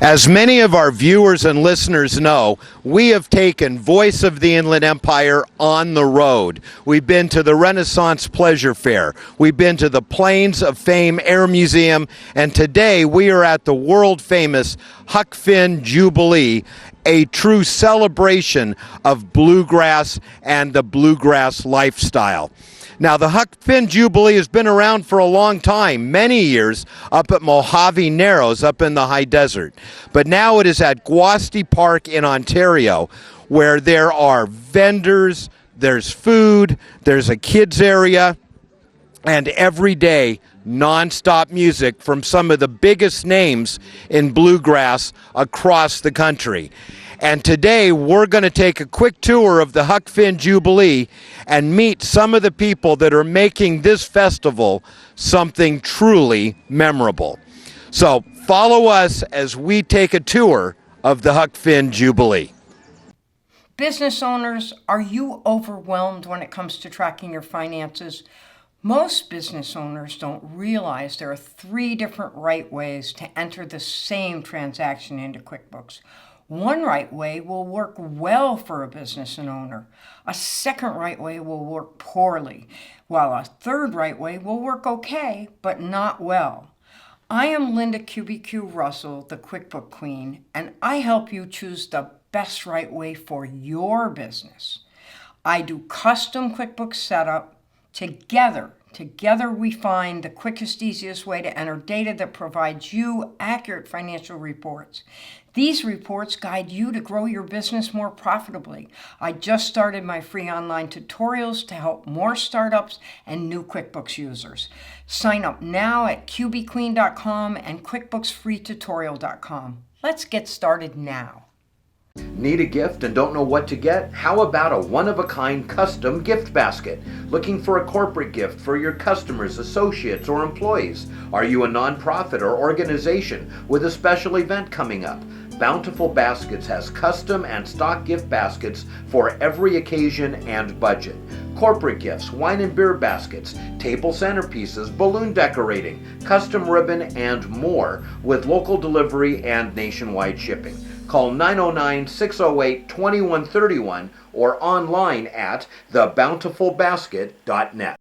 As many of our viewers and listeners know, we have taken Voice of the Inland Empire on the road. We've been to the Renaissance Pleasure Fair. We've been to the Plains of Fame Air Museum. And today we are at the world-famous Huck Finn Jubilee, a true celebration of bluegrass and the bluegrass lifestyle. Now, the Huck Finn Jubilee has been around for a long time, many years, up at Mojave Narrows, up in the high desert. But now it is at Guasti Park in Ontario, where there are vendors, there's food, there's a kids area, and every day, non-stop music from some of the biggest names in bluegrass across the country. And today we're going to take a quick tour of the Huck Finn Jubilee and meet some of the people that are making this festival something truly memorable. So follow us as we take a tour of the Huck Finn Jubilee. Business owners, are you overwhelmed when it comes to tracking your finances? Most business owners don't realize there are 3 different right ways to enter the same transaction into QuickBooks. One right way will work well for a business and owner. A second right way will work poorly, while a third right way will work okay, but not well. I am Linda QBQ Russell, the QuickBook Queen, and I help you choose the best right way for your business. I do custom QuickBooks setup. Together we find the quickest, easiest way to enter data that provides you accurate financial reports. These reports guide you to grow your business more profitably. I just started my free online tutorials to help more startups and new QuickBooks users. Sign up now at qbqueen.com and quickbooksfreetutorial.com. Let's get started now. Need a gift and don't know what to get? How about a one-of-a-kind custom gift basket? Looking for a corporate gift for your customers, associates, or employees? Are you a nonprofit or organization with a special event coming up? Bountiful Baskets has custom and stock gift baskets for every occasion and budget. Corporate gifts, wine and beer baskets, table centerpieces, balloon decorating, custom ribbon, and more with local delivery and nationwide shipping. Call 909-608-2131 or online at thebountifulbasket.net.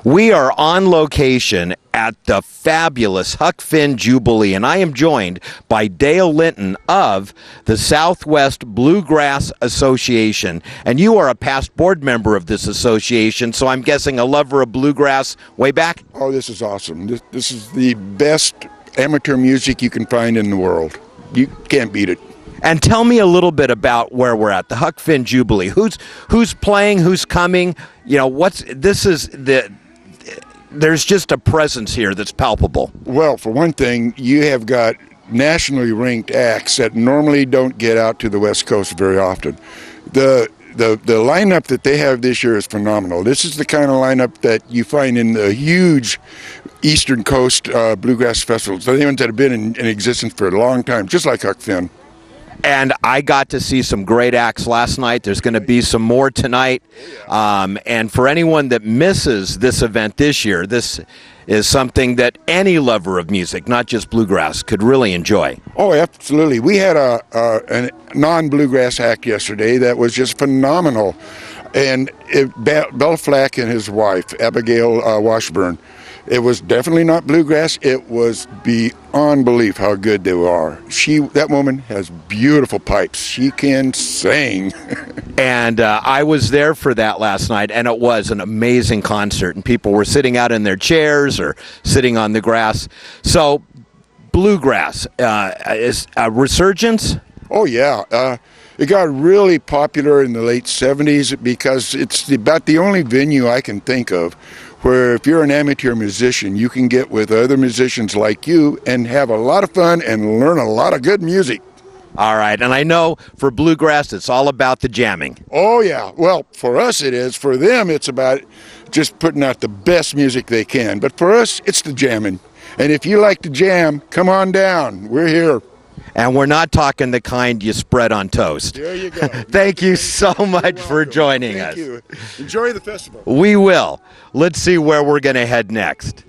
We are on location at the fabulous Huck Finn Jubilee, and I am joined by Dale Linton of the Southwest Bluegrass Association. And you are a past board member of this association, so I'm guessing a lover of bluegrass way back? Oh, this is awesome. This is the best amateur music you can find in the world. You can't beat it. And tell me a little bit about where we're at, the Huck Finn Jubilee. Who's playing, who's coming? You know, there's just a presence here that's palpable. Well, for one thing, you have got nationally ranked acts that normally don't get out to the West Coast very often. The lineup that they have this year is phenomenal. This is the kind of lineup that you find in the huge Eastern Coast bluegrass festivals, the ones that have been in existence for a long time, just like Huck Finn. And I got to see some great acts last night. There's going to be some more tonight. And for anyone that misses this event this year, this is something that any lover of music, not just bluegrass, could really enjoy. Oh, absolutely. We had a non-bluegrass act yesterday that was just phenomenal. And Bell Flack and his wife, Abigail Washburn, it was definitely not bluegrass. It was beyond belief how good they are. That woman has beautiful pipes. She can sing. And I was there for that last night, and it was an amazing concert. And people were sitting out in their chairs or sitting on the grass. So, bluegrass is a resurgence? Oh, yeah. It got really popular in the late 70s because it's about the only venue I can think of where if you're an amateur musician, you can get with other musicians like you and have a lot of fun and learn a lot of good music. All right, and I know for bluegrass, it's all about the jamming. Oh, yeah. Well, for us it is. For them, it's about just putting out the best music they can. But for us, it's the jamming. And if you like to jam, come on down. We're here. And we're not talking the kind you spread on toast. There you go. Thank you so much for joining us. Thank you. Enjoy the festival. We will. Let's see where we're going to head next.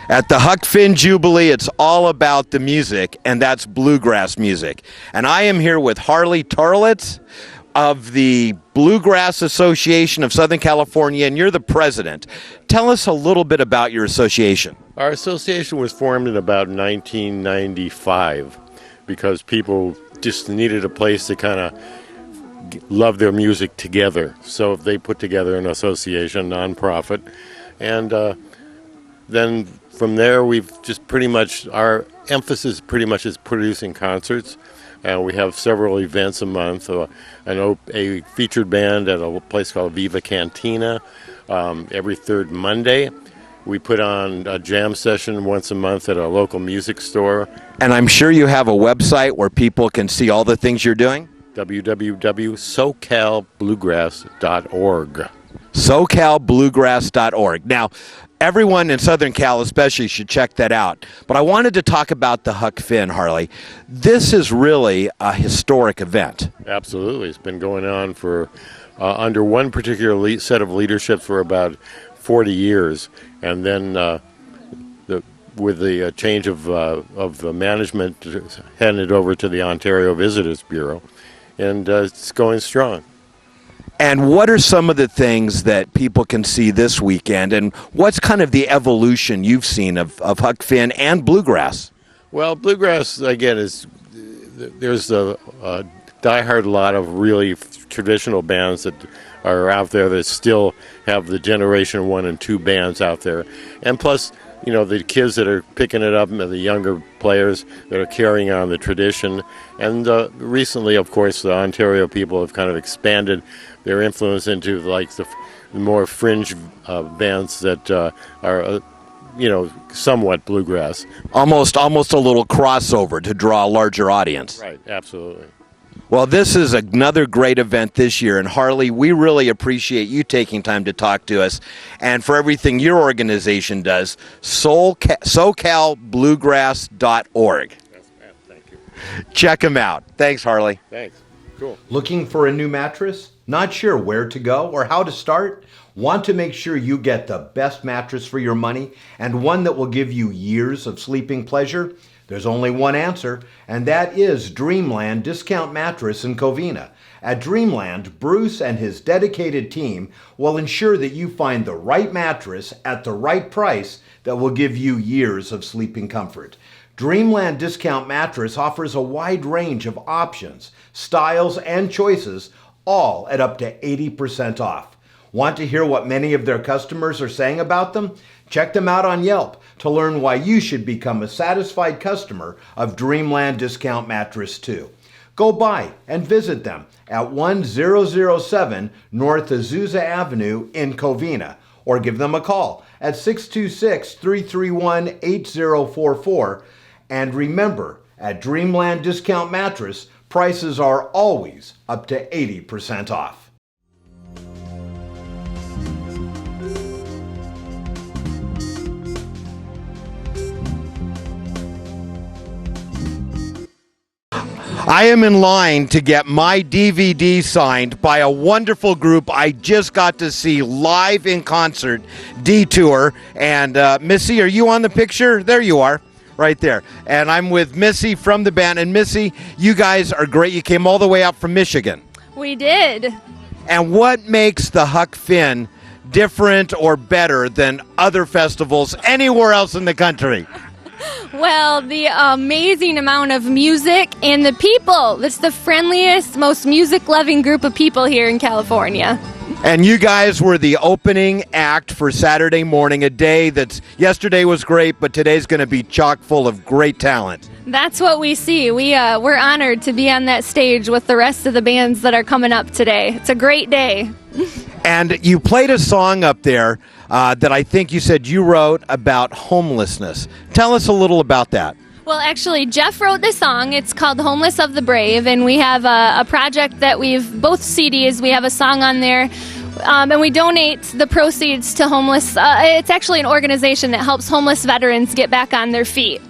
At the Huck Finn Jubilee, it's all about the music, and that's bluegrass music. And I am here with Harley Tarlitz of the Bluegrass Association of Southern California, and you're the president. Tell us a little bit about your association. Our association was formed in about 1995 because people just needed a place to kind of love their music together. So they put together an association, nonprofit, and then from there we've just pretty much, our emphasis pretty much is producing concerts. We have several events a month, a featured band at a place called Viva Cantina every third Monday. We put on a jam session once a month at a local music store. And I'm sure you have a website where people can see all the things you're doing? www.socalbluegrass.org. SoCalBluegrass.org. Now, everyone in Southern Cal especially should check that out. But I wanted to talk about the Huck Finn, Harley. This is really a historic event. Absolutely. It's been going on for under one particular set of leadership for about 40 years. And then with the change of the management, handed over to the Ontario Visitors Bureau. And it's going strong. And what are some of the things that people can see this weekend? And what's kind of the evolution you've seen of Huck Finn and Bluegrass? Well, Bluegrass, again, there's a diehard lot of really traditional bands that are out there that still have the Generation 1 and 2 bands out there. And plus, you know, the kids that are picking it up and the younger players that are carrying on the tradition. And recently, of course, the Ontario people have kind of expanded their influence into like the more fringe bands that are, somewhat bluegrass. Almost a little crossover to draw a larger audience. Right, absolutely. Well, this is another great event this year, and Harley, we really appreciate you taking time to talk to us, and for everything your organization does, SoCalBluegrass.org. Thank you. Check them out. Thanks, Harley. Thanks. Cool. Looking for a new mattress? Not sure where to go or how to start? Want to make sure you get the best mattress for your money and one that will give you years of sleeping pleasure? There's only one answer, and that is Dreamland Discount Mattress in Covina. At Dreamland, Bruce and his dedicated team will ensure that you find the right mattress at the right price that will give you years of sleeping comfort. Dreamland Discount Mattress offers a wide range of options, styles, and choices, all at up to 80% off. Want to hear what many of their customers are saying about them? Check them out on Yelp to learn why you should become a satisfied customer of Dreamland Discount Mattress too. Go by and visit them at 1007 North Azusa Avenue in Covina, or give them a call at 626-331-8044. And remember, at Dreamland Discount Mattress, prices are always up to 80% off. I am in line to get my DVD signed by a wonderful group I just got to see live in concert, Detour. And Missy, are you on the picture? There you are, right there. And I'm with Missy from the band. And Missy, you guys are great. You came all the way up from Michigan. We did. And what makes the Huck Finn different or better than other festivals anywhere else in the country? Well, the amazing amount of music and the people. It's the friendliest, most music-loving group of people here in California. And you guys were the opening act for Saturday morning, a day that's, yesterday was great, but today's going to be chock full of great talent. That's what we see. We're honored to be on that stage with the rest of the bands that are coming up today. It's a great day. And you played a song up there that I think you said you wrote about homelessness. Tell us a little about that. Well, actually, Jeff wrote this song. It's called Homeless of the Brave, and we have a project that both CDs, we have a song on there, and we donate the proceeds to homeless. It's actually an organization that helps homeless veterans get back on their feet.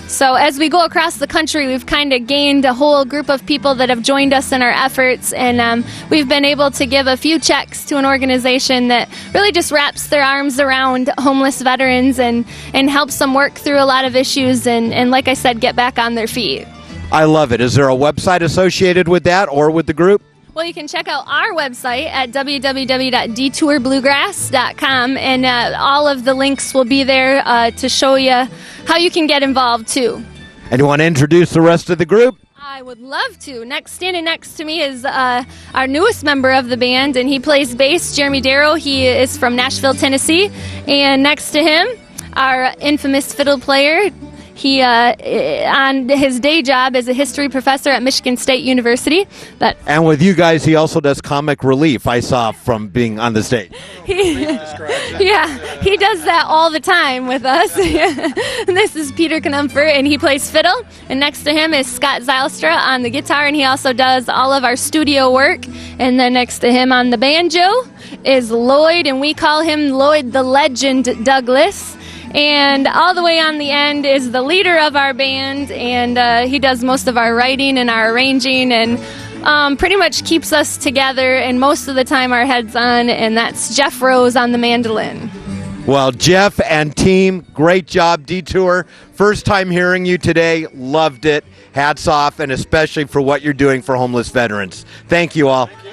So as we go across the country, we've kind of gained a whole group of people that have joined us in our efforts, and we've been able to give a few checks to an organization that really just wraps their arms around homeless veterans and helps them work through a lot of issues and, like I said, get back on their feet. I love it. Is there a website associated with that or with the group? Well, you can check out our website at www.detourbluegrass.com, and all of the links will be there to show you how you can get involved, too. And you want to introduce the rest of the group? I would love to. Standing next to me is our newest member of the band, and he plays bass, Jeremy Darrow. He is from Nashville, Tennessee. And next to him, our infamous fiddle player. He, on his day job, is a history professor at Michigan State University. And with you guys, he also does comic relief, I saw from being on the stage. Yeah, he does that all the time with us. This is Peter Knumfer, and he plays fiddle. And next to him is Scott Zylstra on the guitar, and he also does all of our studio work. And then next to him on the banjo is Lloyd, and we call him Lloyd the Legend Douglas. And all the way on the end is the leader of our band, and he does most of our writing and our arranging and pretty much keeps us together, and most of the time our heads on, and that's Jeff Rose on the mandolin. Well, Jeff and team, great job, Detour. First time hearing you today, loved it. Hats off, and especially for what you're doing for homeless veterans. Thank you all. Thank you.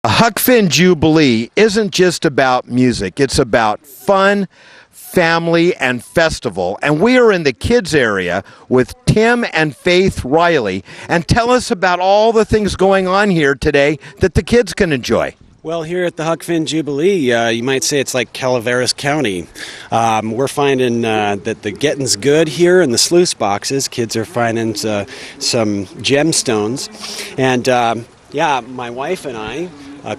Huck Finn Jubilee isn't just about music. It's about fun, family, and festival. And we are in the kids area with Tim and Faith Riley. And tell us about all the things going on here today that the kids can enjoy. Well, here at the Huck Finn Jubilee, you might say it's like Calaveras County. We're finding that the getting's good here in the sluice boxes. Kids are finding some gemstones. And my wife and I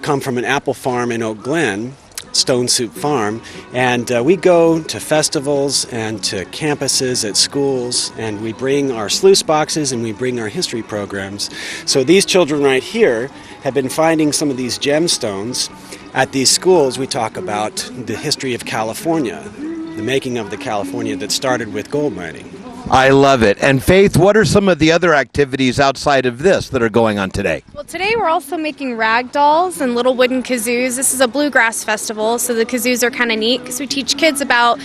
come from an apple farm in Oak Glen, Stone Soup Farm, and we go to festivals and to campuses at schools, and we bring our sluice boxes and we bring our history programs. So these children right here have been finding some of these gemstones. At these schools, we talk about the history of California, the making of the California that started with gold mining. I love it. And Faith, what are some of the other activities outside of this that are going on today? Well, today we're also making rag dolls and little wooden kazoos. This is a bluegrass festival, so the kazoos are kind of neat because we teach kids about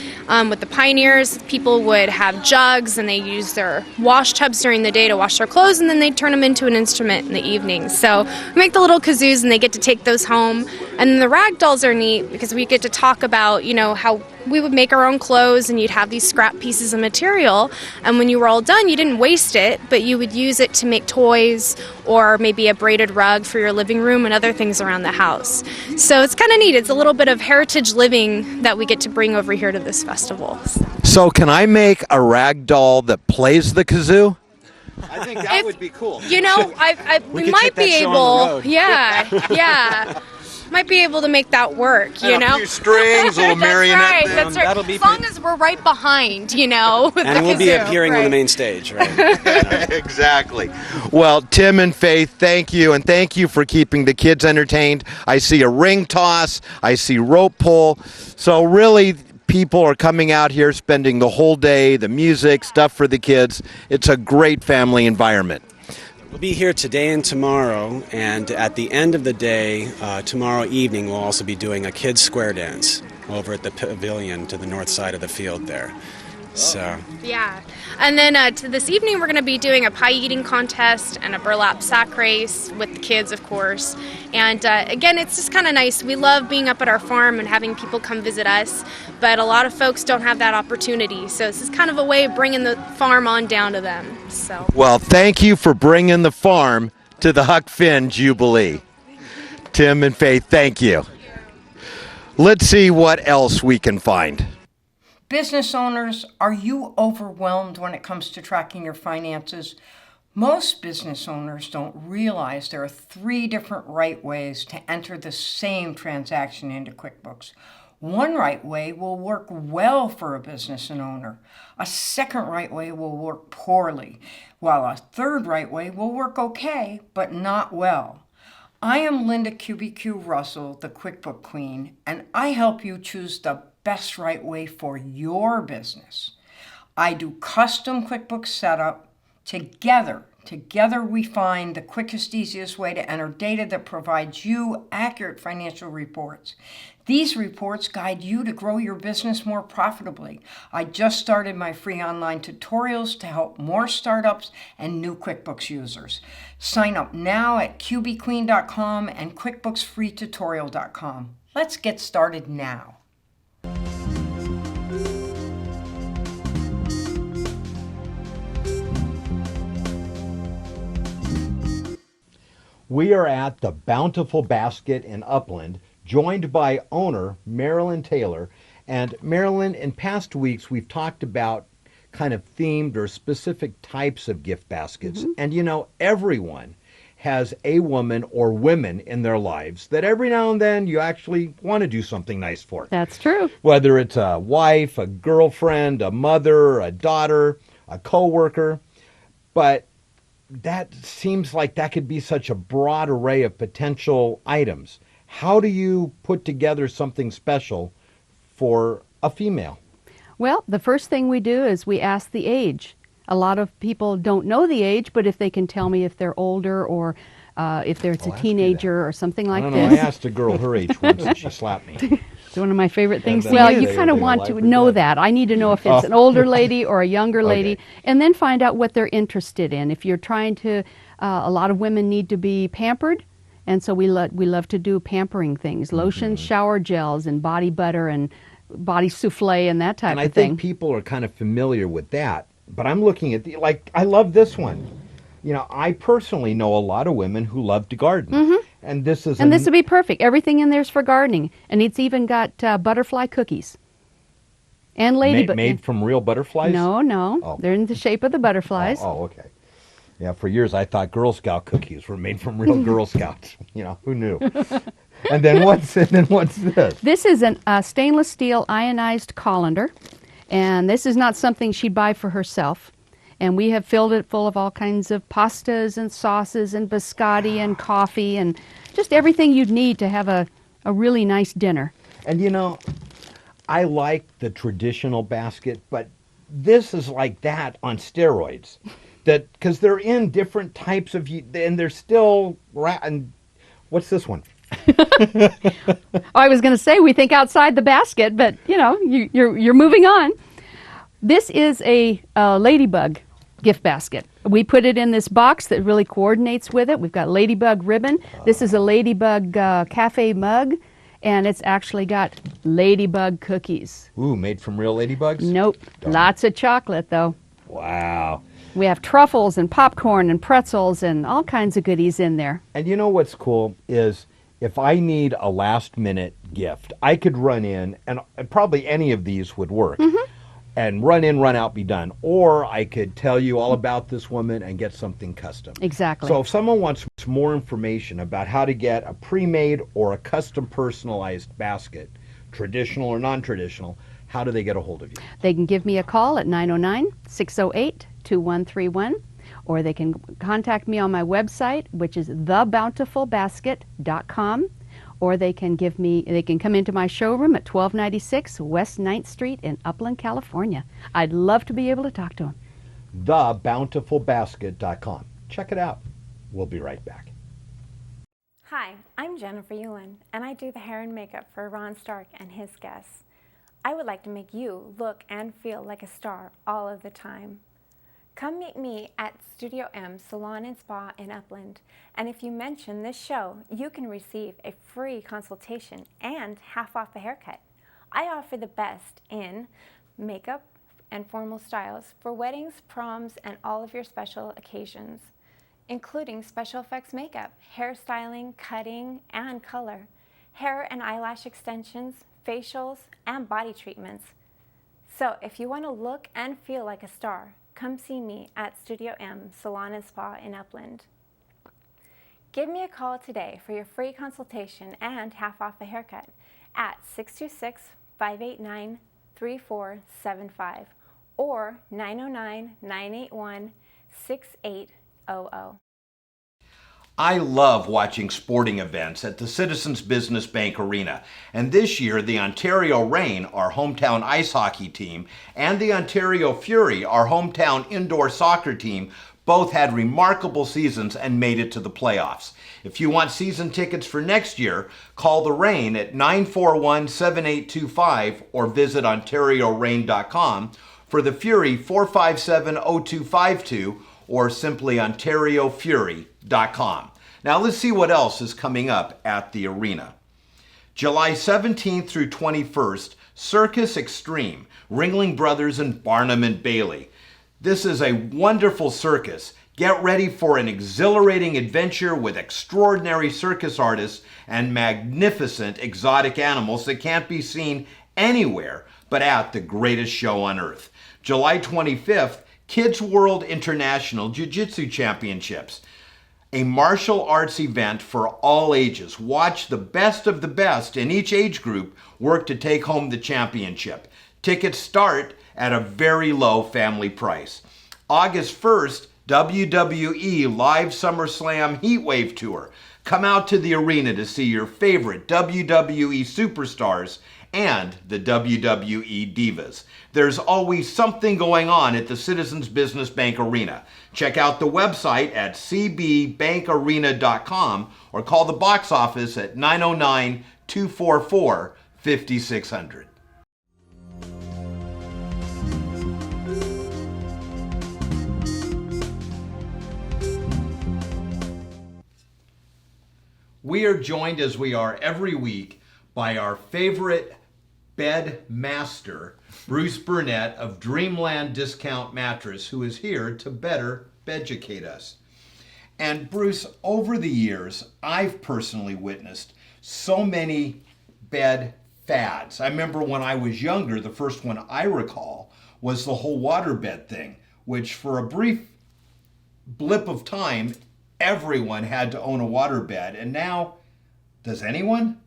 with the pioneers, people would have jugs and they use their wash tubs during the day to wash their clothes, and then they turn them into an instrument in the evening. So we make the little kazoos and they get to take those home. And then the rag dolls are neat because we get to talk about, how we would make our own clothes, and you'd have these scrap pieces of material, and when you were all done, you didn't waste it, but you would use it to make toys or maybe a braided rug for your living room and other things around the house. So it's kind of neat. It's a little bit of heritage living that we get to bring over here to this festival. So can I make a rag doll that plays the kazoo? I think that would be cool. We might be able. Yeah. Might be able to make that work, A few strings, a little marionette. That's right. As long as we're right behind, with and the we'll kazoo, be appearing right on the main stage, right? Exactly. Well, Tim and Faith, thank you, and thank you for keeping the kids entertained. I see a ring toss, I see rope pull. So really, people are coming out here, spending the whole day, the music, stuff for the kids. It's a great family environment. We'll be here today and tomorrow, and at the end of the day, tomorrow evening, we'll also be doing a kids' square dance over at the pavilion to the north side of the field there. So yeah, and then to this evening we're going to be doing a pie eating contest and a burlap sack race with the kids, of course. And again, it's just kind of nice. We love being up at our farm and having people come visit us, but a lot of folks don't have that opportunity. So this is kind of a way of bringing the farm on down to them. So well, thank you for bringing the farm to the Huck Finn Jubilee. Tim and Faith, thank you. Let's see what else we can find. Business owners, are you overwhelmed when it comes to tracking your finances? Most business owners don't realize there are 3 different right ways to enter the same transaction into QuickBooks. One right way will work well for a business and owner. A second right way will work poorly, while a third right way will work okay, but not well. I am Linda QBQ Russell, the QuickBook Queen, and I help you choose the best right way for your business. I do custom QuickBooks setup. Together we find the quickest, easiest way to enter data that provides you accurate financial reports. These reports guide you to grow your business more profitably. I just started my free online tutorials to help more startups and new QuickBooks users. Sign up now at qbqueen.com and quickbooksfreetutorial.com. Let's get started now. We are at the Bountiful Basket in Upland, joined by owner Marilyn Taylor. And Marilyn, in past weeks, we've talked about kind of themed or specific types of gift baskets. And you know, everyone has a woman or women in their lives that every now and then you actually want to do something nice for. That's true. Whether it's a wife, a girlfriend, a mother, a daughter, a coworker. But that seems like that could be such a broad array of potential items. How do you put together something special for a female? Well, the first thing we do is we ask the age. A lot of people don't know the age, but if they can tell me if they're older or if it's a teenager or something like I this. I asked a girl her age once and she slapped me. It's one of my favorite things. then Well, they- you kind of they want like to her know good. that. I need to know if it's an older lady or a younger lady, Okay. and then find out what they're interested in. If you're trying to, a lot of women need to be pampered, and so we love to do pampering things, lotions, shower gels, and body butter, and body souffle, and that type And of I thing. think people are kind of familiar with that. But I'm looking at I love this one. You know, I personally know a lot of women who love to garden. And this is And this would be perfect. Everything in there's for gardening, and it's even got butterfly cookies and ladybug. made from real butterflies? No, Oh. they're in the shape of the butterflies. Oh, okay. Yeah, for years I thought Girl Scout cookies were made from real Girl Scouts. You know, who knew? And then what's this? This is a stainless steel ionized colander, and this is not something she'd buy for herself. And we have filled it full of all kinds of pastas and sauces and biscotti and coffee and just everything you'd need to have a really nice dinner. And you know, I like the traditional basket, but this is like that on steroids. That because they're in different types of, and they're still. And what's this one? I was going to say we think outside the basket, but you know, you're moving on. This is a ladybug gift basket. We put it in this box that really coordinates with it. We've got ladybug ribbon. This is a ladybug cafe mug, and it's actually got ladybug cookies. Ooh, made from real ladybugs? Nope. Lots of chocolate, though. Wow. We have truffles and popcorn and pretzels and all kinds of goodies in there. And you know what's cool is if I need a last-minute gift, I could run in, and probably any of these would work. And run in, run out, be done. Or I could tell you all about this woman and get something custom. Exactly. So if someone wants more information about how to get a pre-made or a custom personalized basket, traditional or non-traditional, how do they get a hold of you? They can give me a call at 909-608-2131, or they can contact me on my website, which is thebountifulbasket.com. Or they can come into my showroom at 1296 West 9th Street in Upland, California. I'd love to be able to talk to them. Thebountifulbasket.com. Check it out. We'll be right back. Hi, I'm Jennifer Ewan, and I do the hair and makeup for Ron Stark and his guests. I would like to make you look and feel like a star all of the time. Come meet me at Studio M Salon and Spa in Upland, and if you mention this show, you can receive a free consultation and half off a haircut. I offer the best in makeup and formal styles for weddings, proms, and all of your special occasions, including special effects makeup, hairstyling, cutting, and color, hair and eyelash extensions, facials, and body treatments. So if you want to look and feel like a star, come see me at Studio M Salon and Spa in Upland. Give me a call today for your free consultation and half off a haircut at 626-589-3475 or 909-981-6800. I love watching sporting events at the Citizens Business Bank Arena. And this year, the Ontario Reign, our hometown ice hockey team, and the Ontario Fury, our hometown indoor soccer team, both had remarkable seasons and made it to the playoffs. If you want season tickets for next year, call the Reign at 941-7825 or visit OntarioReign.com. For the Fury, 457-0252 or simply OntarioFury.com. Now let's see what else is coming up at the arena. July 17th through 21st, Circus Extreme, Ringling Brothers and Barnum and Bailey. This is a wonderful circus. Get ready for an exhilarating adventure with extraordinary circus artists and magnificent exotic animals that can't be seen anywhere but at the greatest show on earth. July 25th, Kids World International Jiu-Jitsu Championships, a martial arts event for all ages. Watch the best of the best in each age group work to take home the championship. Tickets start at a very low family price. August 1st, WWE Live SummerSlam Heatwave Tour. Come out to the arena to see your favorite WWE superstars and the WWE Divas. There's always something going on at the Citizens Business Bank Arena. Check out the website at cbbankarena.com or call the box office at 909-244-5600. We are joined, as we are every week, by our favorite bed master, Bruce Burnett of Dreamland Discount Mattress, who is here to better beducate us. And Bruce, over the years, I've personally witnessed so many bed fads. I remember when I was younger, the first one I recall was the whole waterbed thing, which for a brief blip of time, everyone had to own a waterbed. And now, does anyone?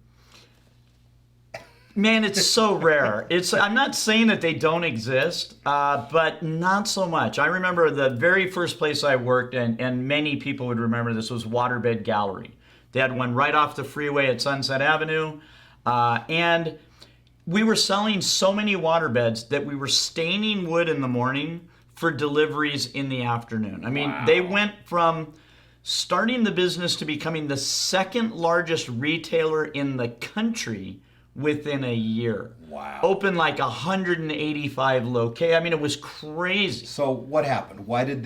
Man, it's so rare. I'm not saying that they don't exist, but not so much. I remember the very first place I worked, and many people would remember this, was Waterbed Gallery. They had one right off the freeway at Sunset Avenue, and we were selling so many waterbeds that we were staining wood in the morning for deliveries in the afternoon. I mean, They went from starting the business to becoming the second largest retailer in the country within a year. Wow. Opened like 185 locations. I mean, it was crazy. So what happened? Why did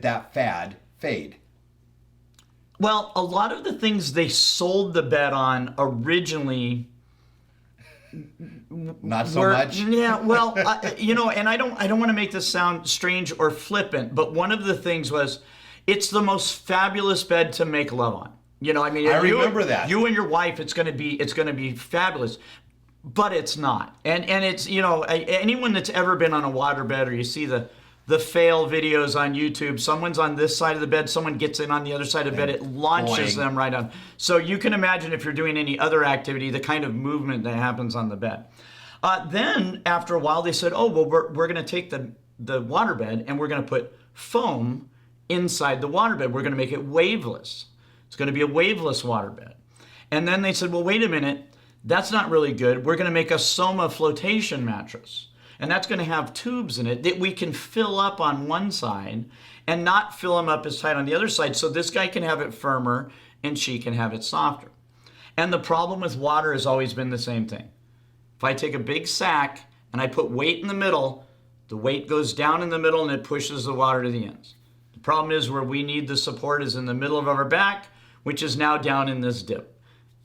that fad fade? Well, a lot of the things they sold the bed on originally not so much. Yeah, well, and I don't want to make this sound strange or flippant, but one of the things was, it's the most fabulous bed to make love on. I mean, I remember that. You and your wife, it's going to be fabulous, but it's not. And it's, anyone that's ever been on a waterbed, or you see the fail videos on YouTube, someone's on this side of the bed, someone gets in on the other side of the bed, it launches them right on. So you can imagine, if you're doing any other activity, the kind of movement that happens on the bed. Then after a while, they said, oh, well, we're going to take the waterbed and we're going to put foam inside the waterbed. We're going to make it waveless. It's going to be a waveless waterbed. And then they said, well, wait a minute, that's not really good. We're going to make a Soma flotation mattress. And that's going to have tubes in it that we can fill up on one side and not fill them up as tight on the other side. So this guy can have it firmer and she can have it softer. And the problem with water has always been the same thing. If I take a big sack and I put weight in the middle, the weight goes down in the middle and it pushes the water to the ends. The problem is, where we need the support is in the middle of our back, which is now down in this dip.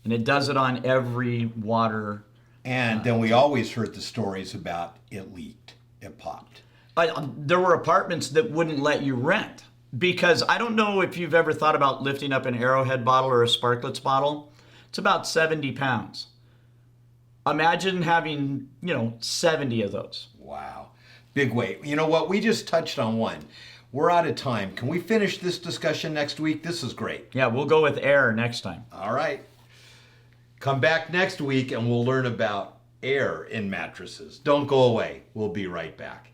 And it does it on every water. And then we always heard the stories about it leaked, it popped. There were apartments that wouldn't let you rent, because I don't know if you've ever thought about lifting up an Arrowhead bottle or a Sparklets bottle. It's about 70 pounds. Imagine having, 70 of those. Wow. Big weight. You know what? We just touched on one. We're out of time. Can we finish this discussion next week? This is great. Yeah, we'll go with air next time. All right. Come back next week and we'll learn about air in mattresses. Don't go away. We'll be right back.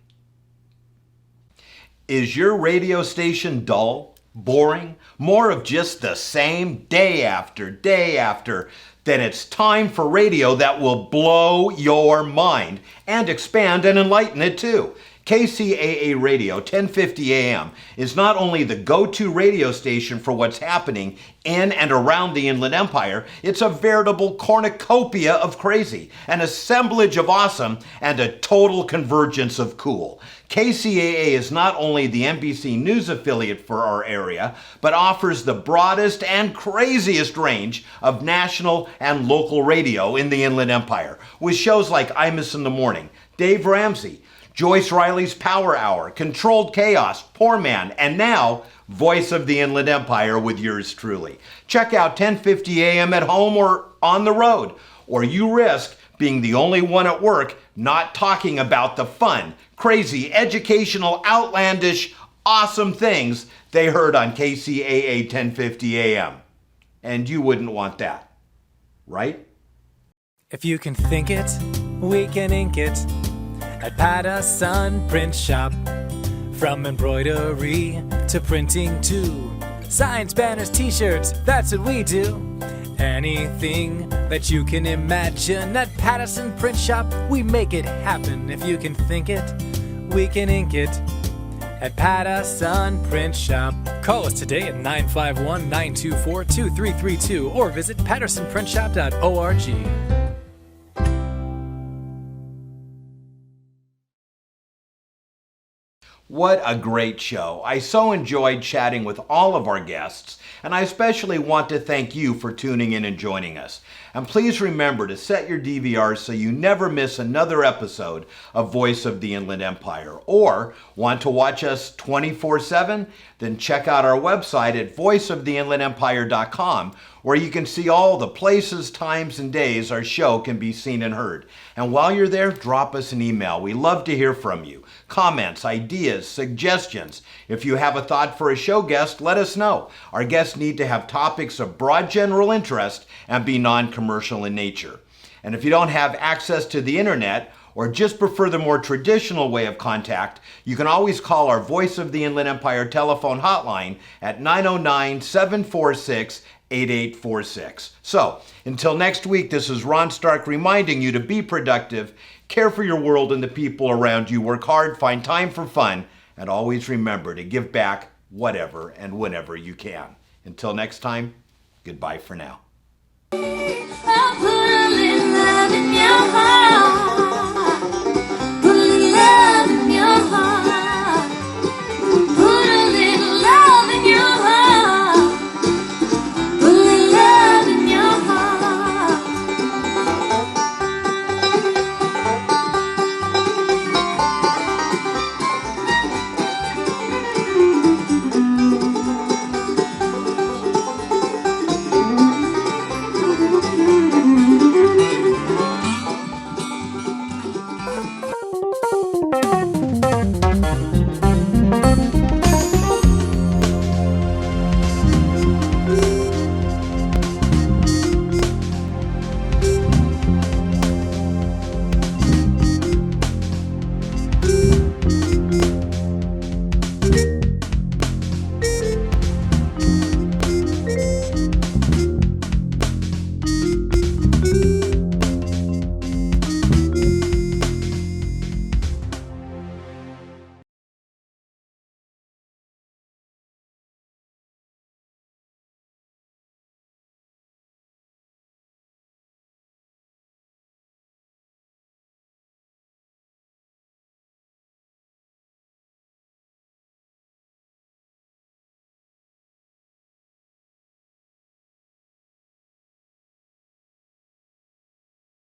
Is your radio station dull, boring, more of just the same day after day after? Then it's time for radio that will blow your mind and expand and enlighten it too. KCAA Radio 1050 AM is not only the go-to radio station for what's happening in and around the Inland Empire, it's a veritable cornucopia of crazy, an assemblage of awesome, and a total convergence of cool. KCAA is not only the NBC News affiliate for our area, but offers the broadest and craziest range of national and local radio in the Inland Empire, with shows like Imus in the Morning, Dave Ramsey, Joyce Riley's Power Hour, Controlled Chaos, Poor Man, and now Voice of the Inland Empire with yours truly. Check out 1050 AM at home or on the road, or you risk being the only one at work not talking about the fun, crazy, educational, outlandish, awesome things they heard on KCAA 1050 AM. And you wouldn't want that, right? If you can think it, we can ink it. At Patterson Print Shop. From embroidery to printing too. Signs, banners, t-shirts, that's what we do. Anything that you can imagine at Patterson Print Shop, we make it happen. If you can think it, we can ink it. At Patterson Print Shop. Call us today at 951-924-2332 or visit pattersonprintshop.org. What a great show. I so enjoyed chatting with all of our guests, and I especially want to thank you for tuning in and joining us. And please remember to set your DVRs so you never miss another episode of Voice of the Inland Empire. Or want to watch us 24/7? Then check out our website at voiceoftheinlandempire.com, where you can see all the places, times, and days our show can be seen and heard. And while you're there, drop us an email. We love to hear from you. Comments, ideas, suggestions. If you have a thought for a show guest, let us know. Our guests need to have topics of broad general interest and be non-commercial in nature. And if you don't have access to the internet or just prefer the more traditional way of contact, you can always call our Voice of the Inland Empire telephone hotline at 909-746-8846. So, until next week, this is Ron Stark reminding you to be productive, care for your world and the people around you, work hard, find time for fun, and always remember to give back whatever and whenever you can. Until next time, goodbye for now. I'll put a little love in your heart.